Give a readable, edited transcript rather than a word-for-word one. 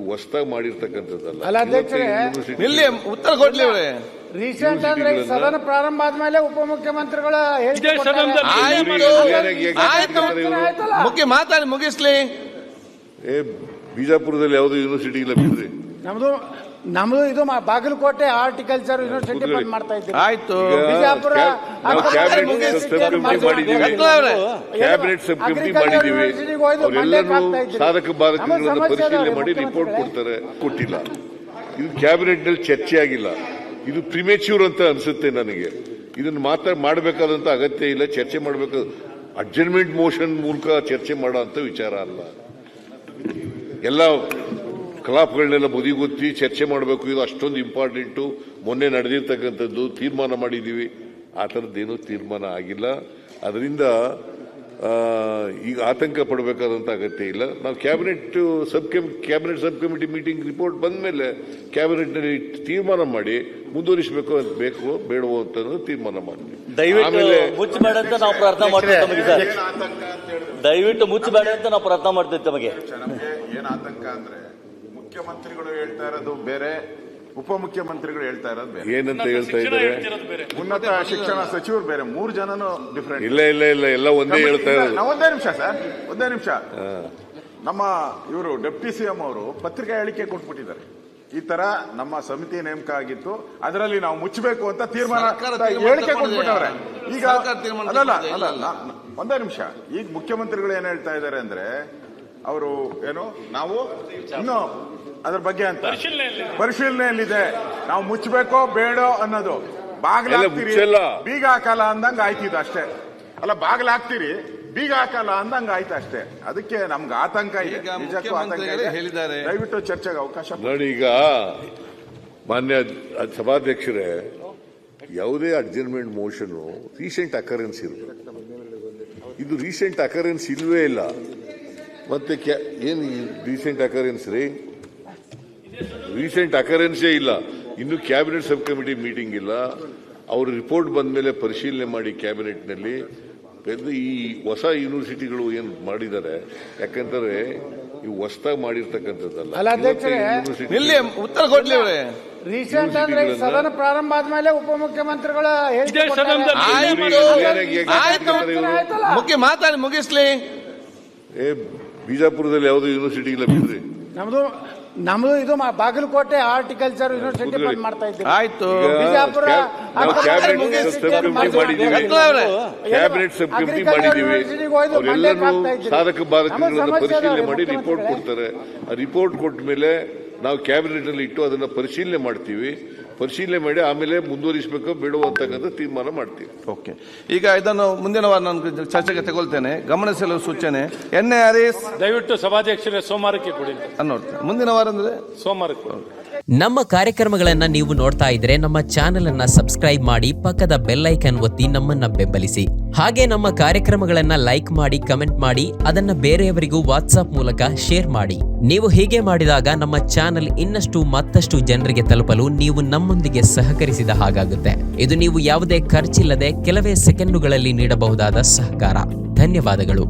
ಹೊಸದಾಗಿ ಮಾಡಿರ್ತಕ್ಕಂಥದ್ದಲ್ಲ. ಅಲ್ಲ ಅಧ್ಯಕ್ಷರೇ, ಇಲ್ಲಿ ಉತ್ತರ ಕೊಡ್ಲಿ ಅವರೇ. ರೀಸೆಂಟ್ ಅಂದ್ರೆ ಸದನ ಪ್ರಾರಂಭ ಆದ್ಮೇಲೆ ಉಪಮುಖ್ಯಮಂತ್ರಿಗಳ ಹೇಳಿಕೆ ಮುಖ್ಯ ಮಾತಾಡಿ ಮುಗಿಸ್ಲಿ. ಬಿಜಾಪುರದಲ್ಲಿ ಯಾವ್ದು ಯೂನಿವರ್ಸಿಟಿ ಇಲ್ಲ ಬಿಡ್ರಿ. ನಮ್ದು ಇದು ಬಾಗಲಕೋಟೆ ಹಾರ್ಟಿಕಲ್ಚರ್ ಯೂನಿವರ್ಸಿಟಿ ಬಂದ್ ಮಾಡ್ತಾ ಇದ್ದೀವಿ. ಆಯ್ತು, ಬಿಜಾಪುರ ಕ್ಯಾಬಿನೆಟ್ ಸಬ್ ಕಮಿಟಿ ಮಾಡಿದೀವಿ. ಅವರೆಲ್ಲರೂ ಸಾಧಕ ಬಾಧಕಗಳನ್ನು ಪರಿಶೀಲನೆ ಮಾಡಿ ರಿಪೋರ್ಟ್ ಕೊಡ್ತಾರೆ. ಕೊಟ್ಟಿಲ್ಲ. ಇದು ಕ್ಯಾಬಿನೆಟ್ ನಲ್ಲಿ ಚರ್ಚೆ ಆಗಿಲ್ಲ. ಇದು ಪ್ರಿಮೇಚ್ಯೂರ್ ಅಂತ ಅನ್ಸುತ್ತೆ ನನಗೆ. ಇದನ್ನು ಮಾಡಬೇಕಾದಂತ ಅಗತ್ಯ ಇಲ್ಲ. ಚರ್ಚೆ ಮಾಡಬೇಕು. ಅಡ್ಜರ್ನ್ಮೆಂಟ್ ಮೋಷನ್ ಮೂಲಕ ಚರ್ಚೆ ಮಾಡೋ ಅಂತ ವಿಚಾರ ಅಲ್ಲ. ಎಲ್ಲ ಕಲಾಪಗಳನ್ನೆಲ್ಲ ಬದಿಗೊತ್ತಿ ಚರ್ಚೆ ಮಾಡಬೇಕು. ಇದು ಅಷ್ಟೊಂದು ಇಂಪಾರ್ಟೆಂಟು. ಮೊನ್ನೆ ನಡೆದಿರ್ತಕ್ಕಂಥದ್ದು ತೀರ್ಮಾನ ಮಾಡಿದ್ದೀವಿ. ಆ ಥರದ್ದೇನೂ ತೀರ್ಮಾನ ಆಗಿಲ್ಲ. ಅದರಿಂದ ಈಗ ಆತಂಕ ಪಡಬೇಕಾದಂತ ಅಗತ್ಯ ಇಲ್ಲ. ನಾವು cabinet sub committee meeting report ಬಂದ ಮೇಲೆ ಕ್ಯಾಬಿನೆಟ್ನಲ್ಲಿ ತೀರ್ಮಾನ ಮಾಡಿ ಮುಂದುವರಿಸಬೇಕು ಅಂತ ಬೇಕೋ ಬೇಡವೋ ಅಂತ ತೀರ್ಮಾನ ಮಾಡ್ತೀವಿ. ದಯವಿಟ್ಟು ಮುಚ್ಚಬೇಡ ಅಂತ ನಾವು ಪ್ರಾರ್ಥನೆ ಮಾಡ್ತೀವಿ ತಮಗೆ ಸರ್. ದಯವಿಟ್ಟು ಮುಚ್ಚಬೇಡ ಅಂತ ನಾವು ಪ್ರಾರ್ಥನೆ ಮಾಡ್ತೀವಿ ತಮಗೆ. ಏನ್ ಆತಂಕ ಅಂದ್ರೆ ಮುಖ್ಯಮಂತ್ರಿಗಳು ಹೇಳ್ತಾ ಇರೋದು ಬೇರೆ, ಉಪಮುಖ್ಯಮಂತ್ರಿಗಳು ಹೇಳ್ತಾ ಇರೋದು ಬೇರೆ. ಏನಂತ ಹೇಳ್ತಾ ಇದ್ದಾರೆ? ಉನ್ನತ ಶಿಕ್ಷಣ ಸಚಿವರು ಬೇರೆ. 3 ಜನನು ಡಿಫರೆಂಟ್. ಇಲ್ಲ ಎಲ್ಲ ಒಂದೇ ಹೇಳ್ತಾ ಇರೋದು. ಒಂದೇ ನಿಮಿಷ ಸರ್, ಒಂದೇ ನಿಮಿಷ. ನಮ್ಮ ಇವರು ಡೆಪ್ಟಿ ಸಿಎಂ ಅವರು ಪತ್ರಿಕಾ ಹೇಳಿಕೆ ಕೊಟ್ಬಿಟ್ಟಿದ್ದಾರೆ. ಈ ತರ ನಮ್ಮ ಸಮಿತಿ ನೇಮಕ ಆಗಿತ್ತು, ಅದರಲ್ಲಿ ನಾವು ಮುಚ್ಚಬೇಕು ಅಂತ ತೀರ್ಮಾನ ಹೇಳಿಕೆ ಕೊಟ್ಬಿಟ್ಟವ್ರೆ. ಈಗ ಅಲ್ಲ, ಒಂದೇ ನಿಮಿಷ. ಈಗ ಮುಖ್ಯಮಂತ್ರಿಗಳು ಏನ್ ಹೇಳ್ತಾ ಇದ್ದಾರೆ ಅಂದ್ರೆ, ಅವರು ಏನು ನಾವು ಇನ್ನು ಅದ್ರ ಬಗ್ಗೆ ಅಂತ ಪರಿಶೀಲನೆಯಲ್ಲಿದೆ, ನಾವು ಮುಚ್ಚಬೇಕೋ ಬೇಡೋ ಅನ್ನೋದು. ಬಾಗ್ಲಾಗ್ತೀರಿ ಬೀಗ ಹಾಕಲ್ಲ ಅಂದಂಗ ಆಯ್ತಿದ್ದು ಅಷ್ಟೇ. ಅಲ್ಲ, ಬಾಗ್ಲಾಗ್ತೀರಿ ಬೀಗ ಹಾಕಲ್ಲ ಅಂದಂಗ ಆಯ್ತು ಅಷ್ಟೇ. ಅದಕ್ಕೆ ನಮ್ಗೆ ಆತಂಕ ಇದೆ, ನಿಜಕ್ಕೂ ಆತಂಕ ಇದೆ. ಹೇಳಿದ್ದಾರೆ. ದಯವಿಟ್ಟು ಚರ್ಚೆಗೆ ಅವಕಾಶ ನೋಡಿ. ಈಗ ಮಾನ್ಯ ಸಭಾಧ್ಯಕ್ಷರೇ, ಯಾವುದೇ ಅಡ್ಜರ್ನ್ಮೆಂಟ್ ಮೋಷನ್ ರೀಸೆಂಟ್ ಅಕರೆನ್ಸ್ ಇರಬೇಕು. ಇದು ರೀಸೆಂಟ್ ಅಕರೆನ್ಸ್ ಇಲ್ವೇ ಇಲ್ಲ. ಮತ್ತೆ ಏನು ರೀಸೆಂಟ್ ಅಕರೆನ್ಸ್ ರೀ? ರೀಸೆಂಟ್ ಅಕರೆನ್ಸೇ ಇಲ್ಲ. ಇನ್ನು ಕ್ಯಾಬಿನೆಟ್ ಸಬ್ ಕಮಿಟಿ ಮೀಟಿಂಗ್ ಇಲ್ಲ. ಅವರು ರಿಪೋರ್ಟ್ ಬಂದ ಮೇಲೆ ಪರಿಶೀಲನೆ ಮಾಡಿ ಕ್ಯಾಬಿನೆಟ್ನಲ್ಲಿ ಈ ಹೊಸ ಯೂನಿವರ್ಸಿಟಿಗಳು ಏನು ಮಾಡಿದ್ದಾರೆ, ಯಾಕಂದ್ರೆ ಇವು ಹೊಸದಾಗಿ ಮಾಡಿರ್ತಕ್ಕಂಥದ್ದಲ್ಲ. ಇಲ್ಲಿ ಉತ್ತರ ಕೊಡ್ಲಿ ಅವರೇ. ರೀಸೆಂಟ್ ಅಂದ್ರೆ ಸದನ ಪ್ರಾರಂಭ ಆದ್ಮೇಲೆ ಉಪಮುಖ್ಯಮಂತ್ರಿಗಳ ಹೇಳಿಕೆ ಮುಖ್ಯ ಮಾತಾಡಿ ಮುಗಿಸ್ಲಿ. ಬಿಜಾಪುರದಲ್ಲಿ ಯಾವ್ದು ಯೂನಿವರ್ಸಿಟಿ ಇಲ್ಲ ಬಿಡ್ರಿ. ನಮ್ದು ಇದು ಬಾಗಲಕೋಟೆ ಹಾರ್ಟಿಕಲ್ಚರ್ ಯೂನಿವರ್ಸಿಟಿ ಬಂದ್ ಮಾಡ್ತಾ ಇದ್ದೀವಿ. ಆಯ್ತು, ಬಿಜಾಪುರ ಕ್ಯಾಬಿನೆಟ್ ಸಬ್ ಕಮಿಟಿ ಮಾಡಿದೀವಿ. ಅವರೆಲ್ಲರೂ ಸಾಧಕ ಬಾಧಕಗಳನ್ನು ಪರಿಶೀಲನೆ ಮಾಡಿ ರಿಪೋರ್ಟ್ ಕೊಡ್ತಾರೆ. ಆ ರಿಪೋರ್ಟ್ ಕೊಟ್ಟ ಮೇಲೆ ನಾವು ಕ್ಯಾಬಿನೆಟ್ ನಲ್ಲಿ ಇಟ್ಟು ಅದನ್ನ ಪರಿಶೀಲನೆ ಮಾಡ್ತೀವಿ. ಪರಿಶೀಲನೆ ಮಾಡಿ ಆಮೇಲೆ ಮುಂದುವರಿಸಬೇಕೋ ಬೇಡವೋ ಅಂತಕ್ಕಂಥ ತೀರ್ಮಾನ ಮಾಡ್ತೀವಿ. ಓಕೆ, ಈಗ ಇದನ್ನು ಮುಂದಿನ ವಾರ ನಾನು ಚರ್ಚೆಗೆ ತಗೊಳ್ತೇನೆ. ಗಮನಿಸಲು ಸೂಚನೆ. NARS ದಯವಿಟ್ಟು ಸಭಾಧ್ಯಕ್ಷರೇ ಸೋಮವಾರಕ್ಕೆ ಕೊಡಿ ಅನ್ನೋದು. ಮುಂದಿನ ವಾರ ಅಂದ್ರೆ ಸೋಮವಾರಕ್ಕೆ. ನಮ್ಮ ಕಾರ್ಯಕ್ರಮಗಳನ್ನ ನೀವು ನೋಡ್ತಾ ಇದ್ರೆ ನಮ್ಮ ಚಾನೆಲ್ ಅನ್ನ ಸಬ್ಸ್ಕ್ರೈಬ್ ಮಾಡಿ, ಪಕ್ಕದ ಬೆಲ್ ಐಕನ್ ಒತ್ತಿ ನಮ್ಮನ್ನ ಬೆಂಬಲಿಸಿ. ಹಾಗೆ ನಮ್ಮ ಕಾರ್ಯಕ್ರಮಗಳನ್ನ ಲೈಕ್ ಮಾಡಿ, ಕಮೆಂಟ್ ಮಾಡಿ, ಅದನ್ನ ಬೇರೆಯವರಿಗೂ ವಾಟ್ಸ್ಆಪ್ ಮೂಲಕ ಶೇರ್ ಮಾಡಿ. ನೀವು ಹೀಗೆ ಮಾಡಿದಾಗ ನಮ್ಮ ಚಾನೆಲ್ ಇನ್ನಷ್ಟು ಮತ್ತಷ್ಟು ಜನರಿಗೆ ತಲುಪಲು ನೀವು ನಮ್ಮೊಂದಿಗೆ ಸಹಕರಿಸಿದ ಹಾಗಾಗುತ್ತೆ. ಇದು ನೀವು ಯಾವುದೇ ಖರ್ಚಿಲ್ಲದೆ ಕೆಲವೇ ಸೆಕೆಂಡುಗಳಲ್ಲಿ ನೀಡಬಹುದಾದ ಸಹಕಾರ. ಧನ್ಯವಾದಗಳು.